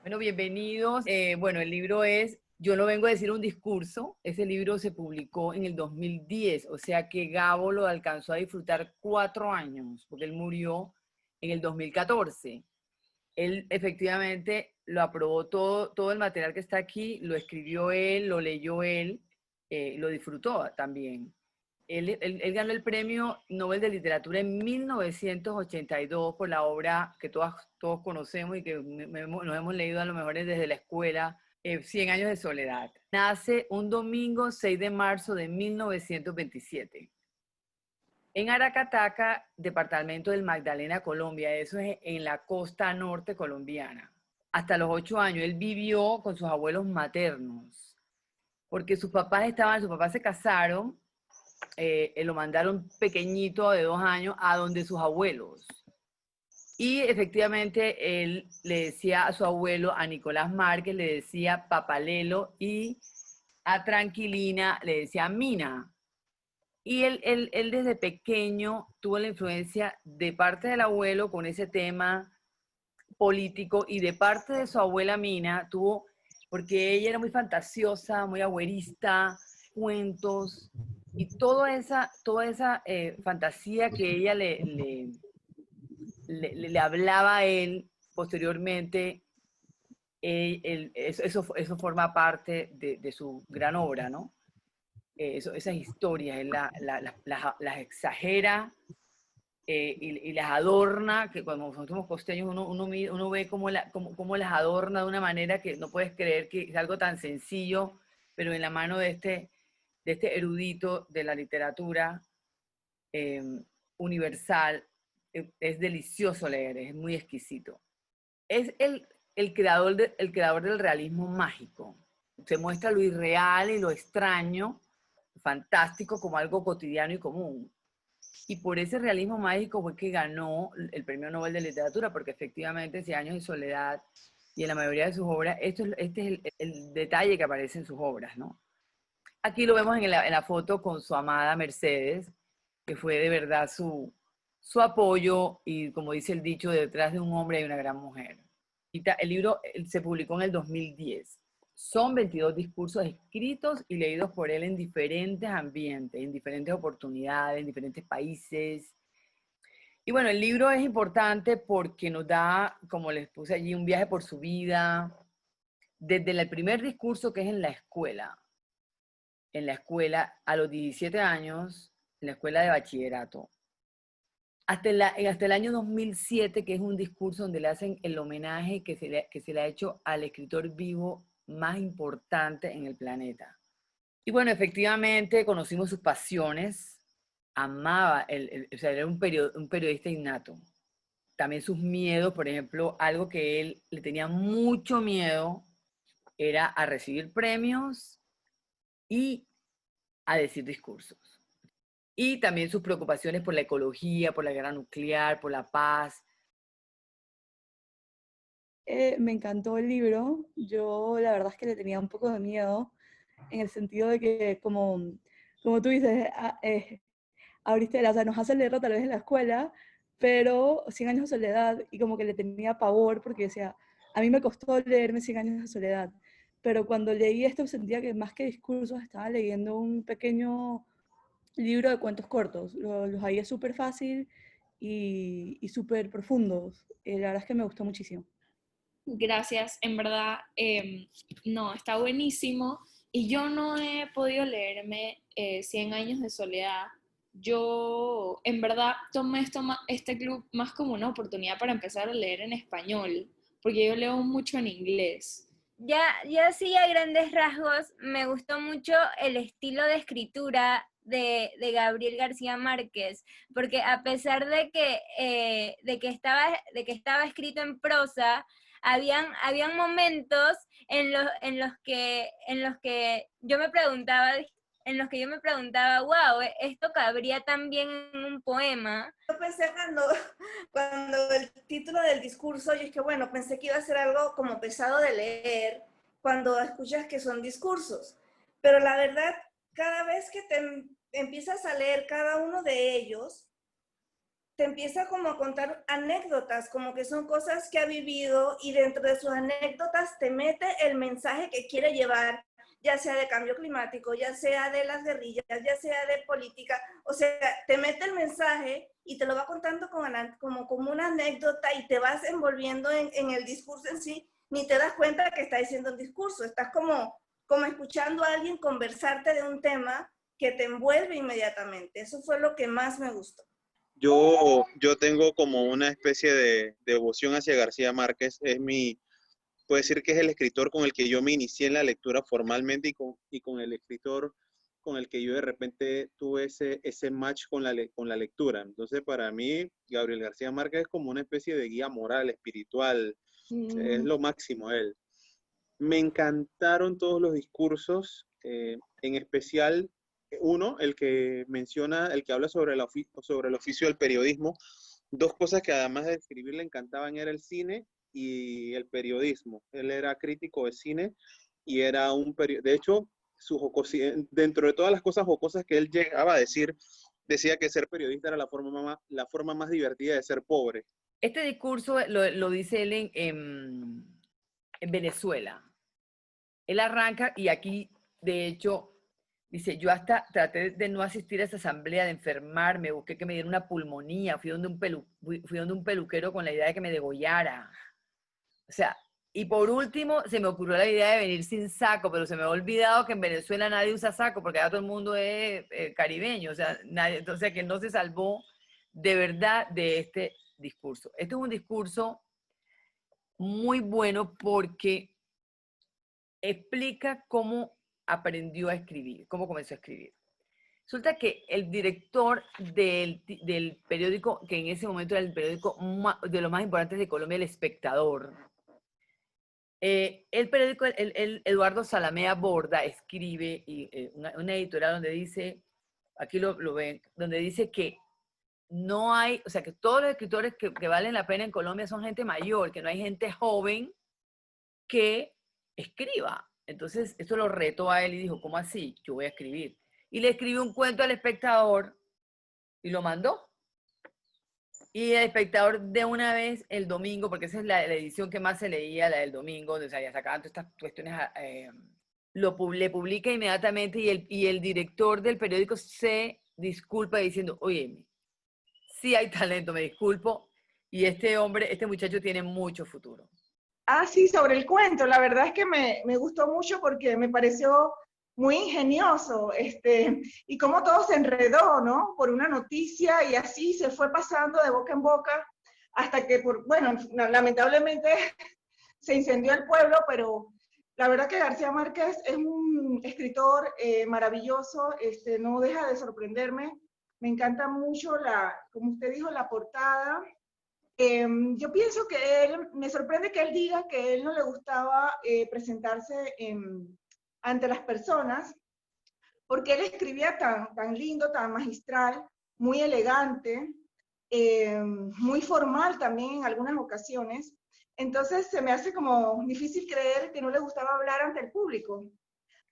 Bueno, bienvenidos. Bueno, el libro es Yo no vengo a decir un discurso. Ese libro se publicó en el 2010, o sea que Gabo lo alcanzó a disfrutar 4 años, porque él murió en el 2014. Él efectivamente lo aprobó todo el material que está aquí, lo escribió él, lo leyó él, lo disfrutó también. Él ganó el premio Nobel de Literatura en 1982 por la obra que todos conocemos y que nos hemos leído a lo mejor desde la escuela, Cien años de soledad. Nace un domingo 6 de marzo de 1927 en Aracataca, departamento del Magdalena, Colombia. Eso es en la costa norte colombiana. Hasta los 8 años él vivió con sus abuelos maternos, porque sus papás se casaron, lo mandaron pequeñito de 2 años a donde sus abuelos. Y efectivamente él le decía a su abuelo, a Nicolás Márquez, le decía Papalelo, y a Tranquilina le decía Mina. Y él desde pequeño tuvo la influencia de parte del abuelo con ese tema político y de parte de su abuela Mina tuvo, porque ella era muy fantasiosa, muy agüerista, cuentos y toda esa fantasía que ella le hablaba a él posteriormente, eso forma parte de su gran obra, ¿no? Esas historias, él las exagera y las adorna, que cuando nosotros somos costeños uno ve cómo las adorna de una manera que no puedes creer que es algo tan sencillo, pero en la mano de este erudito de la literatura eh, universal, es delicioso leer, es muy exquisito. Es el creador del realismo mágico. Se muestra lo irreal y lo extraño, fantástico, como algo cotidiano y común. Y por ese realismo mágico fue que ganó el Premio Nobel de Literatura, porque efectivamente Cien años de soledad y en la mayoría de sus obras, este es el detalle que aparece en sus obras, ¿no? Aquí lo vemos en la foto con su amada Mercedes, que fue de verdad su apoyo y, como dice el dicho, detrás de un hombre hay una gran mujer. El libro se publicó en el 2010. Son 22 discursos escritos y leídos por él en diferentes ambientes, en diferentes oportunidades, en diferentes países. Y bueno, el libro es importante porque nos da, como les puse allí, un viaje por su vida, desde el primer discurso que es en la escuela a los 17 años, en la escuela de bachillerato, hasta el año 2007, que es un discurso donde le hacen el homenaje que se le ha hecho al escritor vivo más importante en el planeta. Y bueno, efectivamente conocimos sus pasiones, amaba, o sea, era un periodista innato. También sus miedos, por ejemplo, algo que él le tenía mucho miedo era a recibir premios y a decir discursos. Y también sus preocupaciones por la ecología, por la guerra nuclear, por la paz. Me encantó el libro. Yo la verdad es que le tenía un poco de miedo, en el sentido de que, como tú dices, abriste, o sea, nos hacen leerlo tal vez en la escuela, pero Cien años de soledad, y como que le tenía pavor, porque decía, a mí me costó leerme Cien años de soledad, pero cuando leí esto sentía que más que discursos estaba leyendo un pequeño libro de cuentos cortos. Los hallé súper fácil y súper profundos. La verdad es que me gustó muchísimo. Gracias, en verdad, no, está buenísimo. Y yo no he podido leerme Cien años de soledad. Yo, en verdad, tomé este club más como una oportunidad para empezar a leer en español, porque yo leo mucho en inglés. Ya sí, a grandes rasgos, me gustó mucho el estilo de escritura de Gabriel García Márquez, porque a pesar de que estaba escrito en prosa, habían momentos en los que yo me preguntaba, wow, esto cabría también en un poema. Yo pensé cuando el título del discurso, y es que bueno, pensé que iba a ser algo como pesado de leer cuando escuchas que son discursos, pero la verdad, cada vez que te empiezas a leer cada uno de ellos, te empieza como a contar anécdotas, como que son cosas que ha vivido y dentro de sus anécdotas te mete el mensaje que quiere llevar, ya sea de cambio climático, ya sea de las guerrillas, ya sea de política, o sea, te mete el mensaje y te lo va contando como una anécdota y te vas envolviendo en el discurso en sí, ni te das cuenta que está diciendo un discurso, estás como escuchando a alguien conversarte de un tema que te envuelve inmediatamente. Eso fue lo que más me gustó. Yo tengo como una especie de devoción hacia García Márquez. Puedo decir que es el escritor con el que yo me inicié en la lectura formalmente y con el escritor con el que yo de repente tuve ese match con la lectura. Entonces, para mí, Gabriel García Márquez es como una especie de guía moral, espiritual. Es lo máximo él. Me encantaron todos los discursos, en especial uno, el que menciona, el que habla sobre el oficio del periodismo. Dos cosas que además de escribir le encantaban era el cine y el periodismo. Él era crítico de cine y era de hecho, dentro de todas las cosas jocosas que él llegaba a decir, decía que ser periodista era la forma más divertida de ser pobre. Este discurso lo dice él en Venezuela. Él arranca y aquí, de hecho, dice, yo hasta traté de no asistir a esa asamblea, de enfermarme, busqué que me diera una pulmonía, fui donde un peluquero con la idea de que me degollara. O sea, y por último, se me ocurrió la idea de venir sin saco, pero se me ha olvidado que en Venezuela nadie usa saco, porque allá todo el mundo es caribeño, o sea, nadie, entonces que él no se salvó de verdad de este discurso. Este es un discurso muy bueno porque explica cómo aprendió a escribir, cómo comenzó a escribir. Resulta que el director del periódico, que en ese momento era el periódico de los más importantes de Colombia, El Espectador, el periódico, Eduardo Salamea Borda, escribe una editorial donde dice, aquí lo ven, donde dice que no hay, o sea, que todos los escritores que valen la pena en Colombia son gente mayor, que no hay gente joven que escriba. Entonces, esto lo retó a él y dijo, ¿cómo así? Yo voy a escribir. Y le escribió un cuento al Espectador y lo mandó. Y el Espectador de una vez el domingo, porque esa es la edición que más se leía, la del domingo, donde se sacaban todas estas cuestiones, le publica inmediatamente y el director del periódico se disculpa diciendo, oye, sí hay talento, me disculpo, y este muchacho tiene mucho futuro. Ah, sí, sobre el cuento. La verdad es que me gustó mucho porque me pareció muy ingenioso, y cómo todo se enredó, ¿no? Por una noticia y así se fue pasando de boca en boca hasta que, bueno, lamentablemente se incendió el pueblo, pero la verdad que García Márquez es un escritor maravilloso, no deja de sorprenderme. Me encanta mucho como usted dijo, la portada. Yo pienso que me sorprende que él diga que él no le gustaba presentarse ante las personas, porque él escribía tan lindo, tan magistral, muy elegante, muy formal también en algunas ocasiones. Entonces se me hace como difícil creer que no le gustaba hablar ante el público.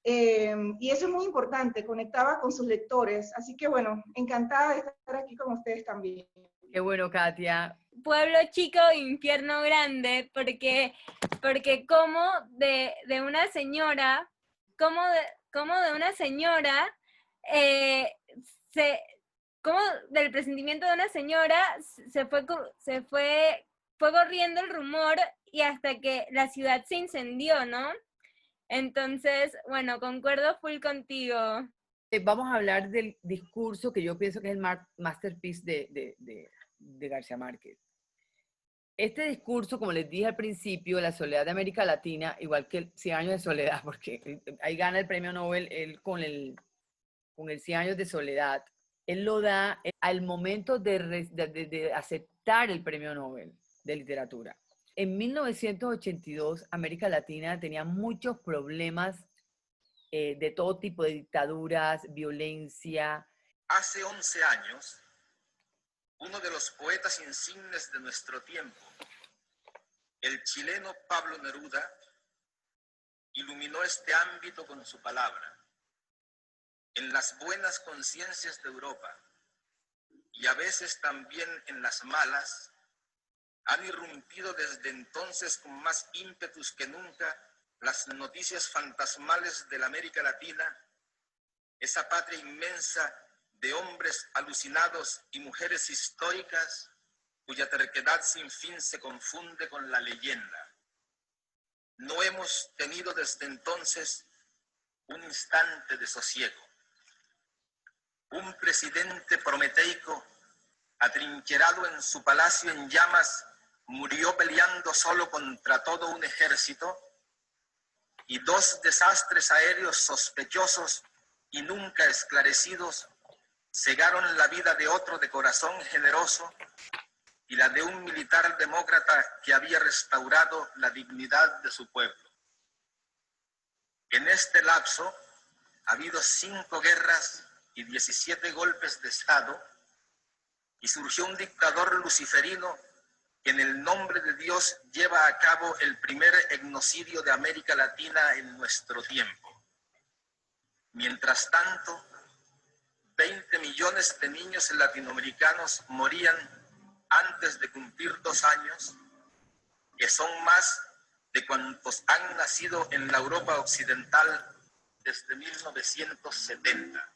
Y eso es muy importante, conectaba con sus lectores. Así que bueno, encantada de estar aquí con ustedes también. Qué bueno, Katia. Pueblo chico, infierno grande, porque como de una señora, como de una señora, como del presentimiento de una señora fue corriendo el rumor y hasta que la ciudad se incendió, ¿no? Entonces, bueno, concuerdo full contigo. Vamos a hablar del discurso que yo pienso que es el masterpiece de García Márquez. Este discurso, como les dije al principio, la soledad de América Latina, igual que el 100 años de soledad, porque ahí gana el premio Nobel él con el 100 años de soledad, él lo da al momento de aceptar el premio Nobel de literatura. En 1982, América Latina tenía muchos problemas de todo tipo de dictaduras, violencia. Hace 11 años, uno de los poetas insignes de nuestro tiempo, el chileno Pablo Neruda, iluminó este ámbito con su palabra. En las buenas conciencias de Europa y a veces también en las malas, han irrumpido desde entonces con más ímpetus que nunca las noticias fantasmales de la América Latina, esa patria inmensa de hombres alucinados y mujeres históricas cuya terquedad sin fin se confunde con la leyenda. No hemos tenido desde entonces un instante de sosiego. Un presidente prometeico, atrincherado en su palacio en llamas, murió peleando solo contra todo un ejército, y 2 desastres aéreos sospechosos y nunca esclarecidos cegaron la vida de otro de corazón generoso y la de un militar demócrata que había restaurado la dignidad de su pueblo. En este lapso ha habido 5 guerras y 17 golpes de Estado, y surgió un dictador luciferino que en el nombre de Dios lleva a cabo el primer etnocidio de América Latina en nuestro tiempo. Mientras tanto, 20 millones de niños latinoamericanos morían antes de cumplir 2 años, que son más de cuantos han nacido en la Europa occidental desde 1970.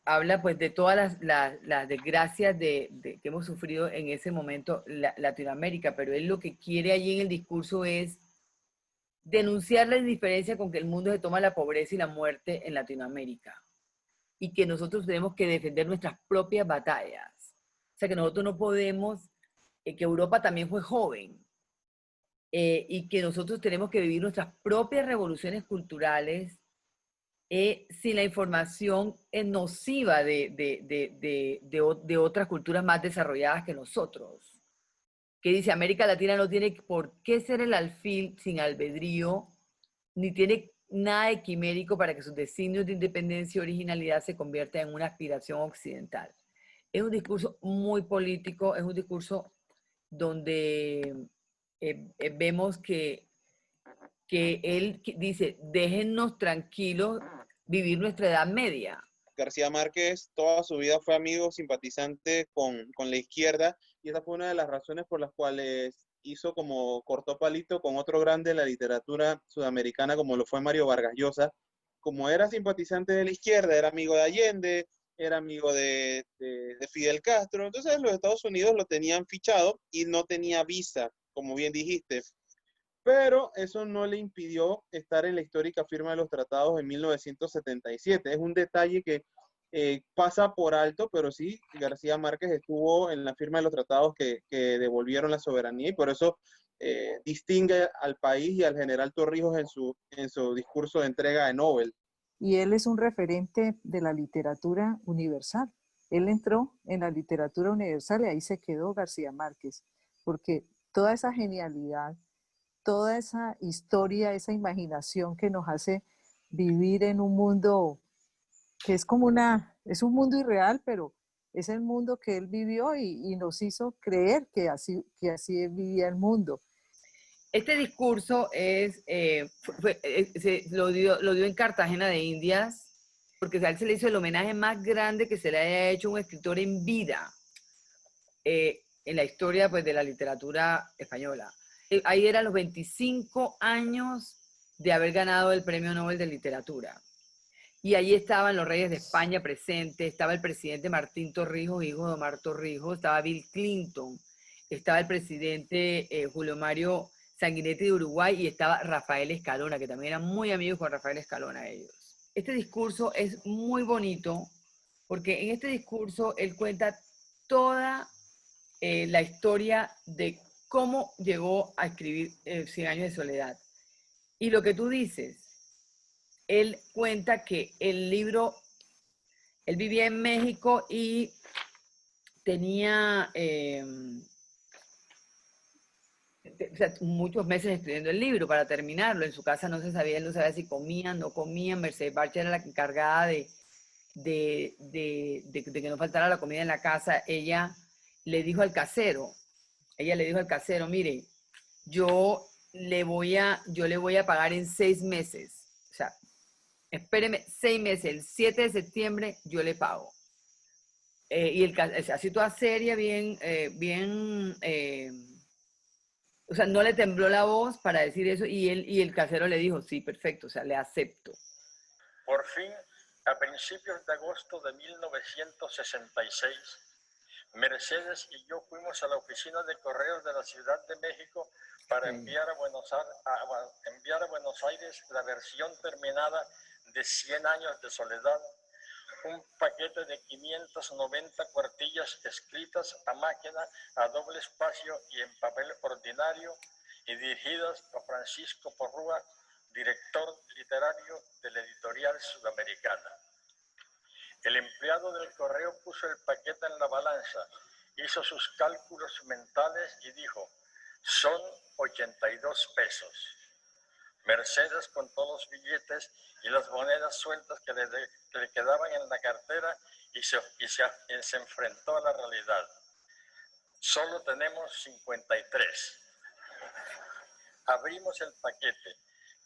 Habla pues de todas las desgracias que hemos sufrido en ese momento Latinoamérica, pero él lo que quiere allí en el discurso es denunciar la indiferencia con que el mundo se toma la pobreza y la muerte en Latinoamérica, y que nosotros tenemos que defender nuestras propias batallas. O sea, que nosotros no podemos, que Europa también fue joven, y que nosotros tenemos que vivir nuestras propias revoluciones culturales sin la información nociva de otras culturas más desarrolladas que nosotros. Que dice, América Latina no tiene por qué ser el alfil sin albedrío, ni tiene nada quimérico para que sus designios de independencia y originalidad se conviertan en una aspiración occidental. Es un discurso muy político, es un discurso donde vemos que él dice, déjennos tranquilos vivir nuestra edad media. García Márquez toda su vida fue amigo, simpatizante con la izquierda, y esa fue una de las razones por las cuales cortó palito con otro grande de la literatura sudamericana, como lo fue Mario Vargas Llosa. Como era simpatizante de la izquierda, era amigo de Allende, era amigo de Fidel Castro, entonces los Estados Unidos lo tenían fichado y no tenía visa, como bien dijiste. Pero eso no le impidió estar en la histórica firma de los tratados en 1977. Es un detalle que pasa por alto, pero sí, García Márquez estuvo en la firma de los tratados que devolvieron la soberanía, y por eso distingue al país y al general Torrijos en su discurso de entrega de Nobel. Y él es un referente de la literatura universal. Él entró en la literatura universal y ahí se quedó García Márquez, porque toda esa genialidad, toda esa historia, esa imaginación que nos hace vivir en un mundo que es como es un mundo irreal, pero es el mundo que él vivió y nos hizo creer que así vivía el mundo. Este discurso lo dio en Cartagena de Indias, porque a él se le hizo el homenaje más grande que se le haya hecho a un escritor en vida en la historia pues, de la literatura española. Ahí eran los 25 años de haber ganado el Premio Nobel de Literatura. Y allí estaban los reyes de España presentes, estaba el presidente Martín Torrijos, hijo de Omar Torrijos, estaba Bill Clinton, estaba el presidente Julio Mario Sanguinetti de Uruguay, y estaba Rafael Escalona, que también eran muy amigos con Rafael Escalona ellos. Este discurso es muy bonito, porque en este discurso él cuenta toda la historia de cómo llegó a escribir 100 años de soledad. Y lo que tú dices, él cuenta que el libro, él vivía en México y tenía muchos meses escribiendo el libro para terminarlo. En su casa no se sabía, él no sabía si comían, no comían. Mercedes Barcha era la encargada de que no faltara la comida en la casa. Ella le dijo al casero, mire, yo le voy a pagar en 6 meses. O sea, espéreme 6 meses, el 7 de septiembre yo le pago. y así toda seria, o sea, no le tembló la voz para decir eso y el casero le dijo, sí, perfecto, o sea, le acepto. Por fin, a principios de agosto de 1966, Mercedes y yo fuimos a la oficina de correos de la Ciudad de México para enviar a Buenos Aires la versión terminada de 100 años de soledad, un paquete de 590 cuartillas escritas a máquina, a doble espacio y en papel ordinario y dirigidas a Francisco Porrúa, director literario de la editorial Sudamericana. El empleado del correo puso el paquete en la balanza, hizo sus cálculos mentales y dijo, son 82 pesos. Mercedes contó los billetes y las monedas sueltas que le quedaban en la cartera y se enfrentó a la realidad. Solo tenemos 53. Abrimos el paquete,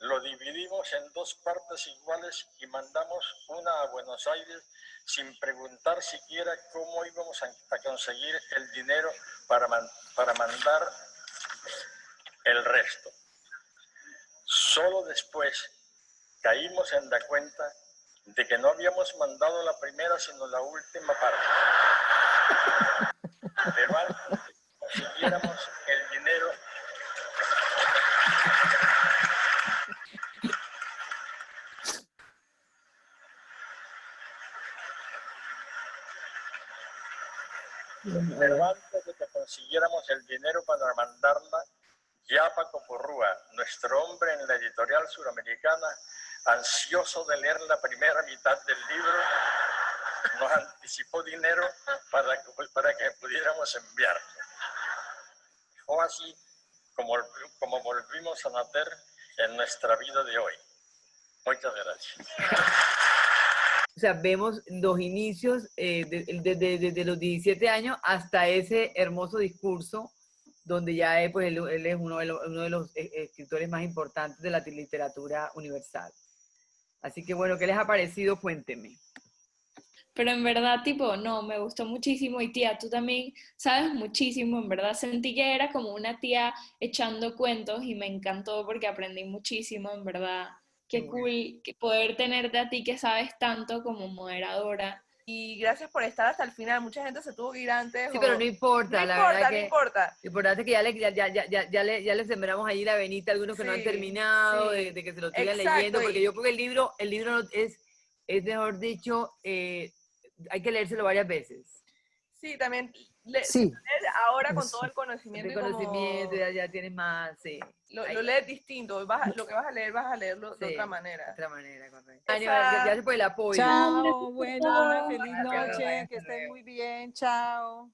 lo dividimos en dos partes iguales y mandamos una a Buenos Aires sin preguntar siquiera cómo íbamos a conseguir el dinero para mandar el resto. Solo después caímos en la cuenta de que no habíamos mandado la primera sino la última parte. Pero antes de que consiguiéramos el dinero, para mandarla, ya Paco Porrúa, nuestro hombre en la editorial Suramericana, ansioso de leer la primera mitad del libro, nos anticipó dinero para que pudiéramos enviarlo. Fue así como volvimos a nacer en nuestra vida de hoy. Muchas gracias. O sea, vemos los inicios desde los 17 años hasta ese hermoso discurso donde ya pues, él es uno de los escritores más importantes de la literatura universal. Así que bueno, ¿qué les ha parecido? Cuéntenme. Pero en verdad, tipo, no, me gustó muchísimo y tía, tú también sabes muchísimo, en verdad sentí que era como una tía echando cuentos y me encantó porque aprendí muchísimo, en verdad. Qué cool poder tenerte a ti que sabes tanto como moderadora. Y gracias por estar hasta el final. Mucha gente se tuvo que ir antes. Sí, pero no importa, no la importa, verdad no que importa. Lo importante es que ya le sembramos ahí la venita a algunos que no han terminado, sí. de que se lo sigan Exacto, leyendo, porque yo creo que el libro es mejor dicho, hay que leérselo varias veces. Sí, también. Sí. Ahora con todo el conocimiento. El conocimiento, ya tienes más, sí. Lo lees distinto. Lo que vas a leerlo de otra manera. De otra manera, correcto. Gracias por el apoyo. Chao, buena, feliz noche, que estén muy bien, chao.